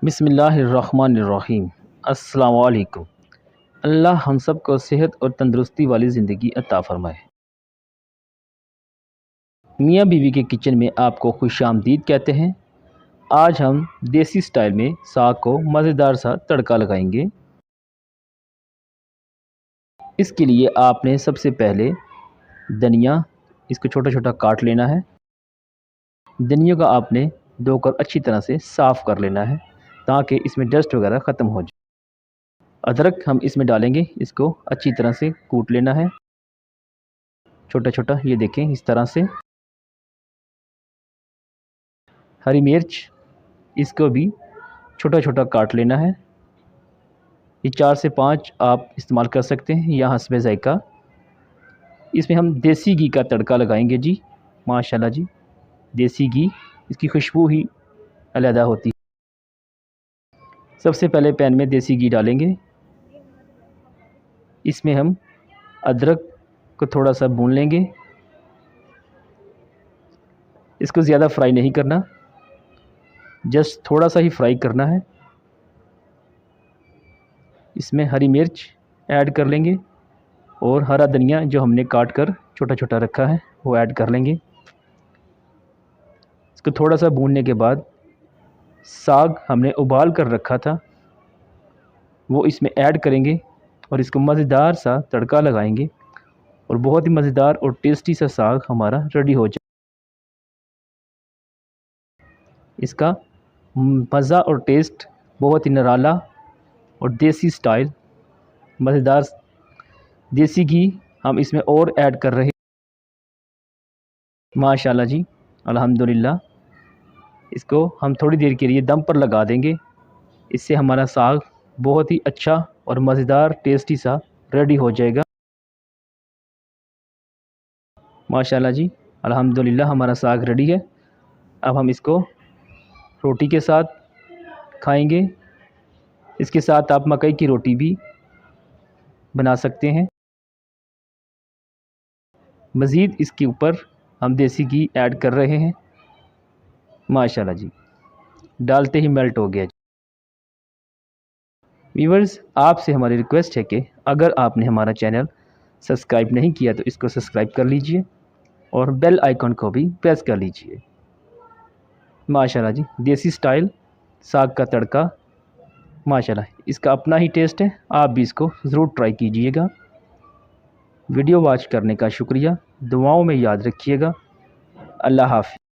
बिस्मिल्लाहिर्रहमानिर्रहीम। अस्सलाम वालेकुम। अल्लाह हम सब को सेहत और तंदुरुस्ती वाली ज़िंदगी अता फ़रमाए। मियाँ बीवी के किचन में आपको खुशामदीद कहते हैं। आज हम देसी स्टाइल में साग को मज़ेदार सा तड़का लगाएंगे। इसके लिए आपने सबसे पहले धनिया इसको छोटा छोटा काट लेना है। धनिया का आपने धोकर अच्छी तरह से साफ़ कर लेना है ताकि इसमें डस्ट वगैरह ख़त्म हो जाए। अदरक हम इसमें डालेंगे, इसको अच्छी तरह से कूट लेना है छोटा छोटा, ये देखें इस तरह से। हरी मिर्च इसको भी छोटा छोटा काट लेना है। ये 4 से 5 आप इस्तेमाल कर सकते हैं या हस्बे ज़ायक़ा। इसमें हम देसी घी का तड़का लगाएंगे जी। माशाल्लाह जी, देसी घी, इसकी खुशबू ही अलग होती है। सबसे पहले पैन में देसी घी डालेंगे। इसमें हम अदरक को थोड़ा सा भून लेंगे। इसको ज़्यादा फ्राई नहीं करना, जस्ट थोड़ा सा ही फ्राई करना है। इसमें हरी मिर्च ऐड कर लेंगे और हरा धनिया जो हमने काट कर छोटा छोटा रखा है वो ऐड कर लेंगे। इसको थोड़ा सा भूनने के बाद साग हमने उबाल कर रखा था वो इसमें ऐड करेंगे और इसको मज़ेदार सा तड़का लगाएंगे और बहुत ही मज़ेदार और टेस्टी सा साग हमारा रेडी हो जाए। इसका मज़ा और टेस्ट बहुत ही निराला और देसी स्टाइल मज़ेदार। देसी घी हम इसमें और ऐड कर रहे हैं। माशाल्लाह जी, अल्हम्दुलिल्लाह। इसको हम थोड़ी देर के लिए दम पर लगा देंगे। इससे हमारा साग बहुत ही अच्छा और मज़ेदार टेस्टी सा रेडी हो जाएगा। माशाल्लाह जी, अल्हम्दुलिल्लाह, हमारा साग रेडी है। अब हम इसको रोटी के साथ खाएंगे। इसके साथ आप मकई की रोटी भी बना सकते हैं। मज़ीद इसके ऊपर हम देसी घी ऐड कर रहे हैं। माशाल्लाह जी, डालते ही मेल्ट हो गया। व्यूअर्स, आपसे हमारी रिक्वेस्ट है कि अगर आपने हमारा चैनल सब्सक्राइब नहीं किया तो इसको सब्सक्राइब कर लीजिए और बेल आइकन को भी प्रेस कर लीजिए। माशाल्लाह जी, देसी स्टाइल साग का तड़का, माशाल्लाह, इसका अपना ही टेस्ट है। आप भी इसको ज़रूर ट्राई कीजिएगा। वीडियो वॉच करने का शुक्रिया। दुआओं में याद रखिएगा। अल्लाह हाफ़िज़।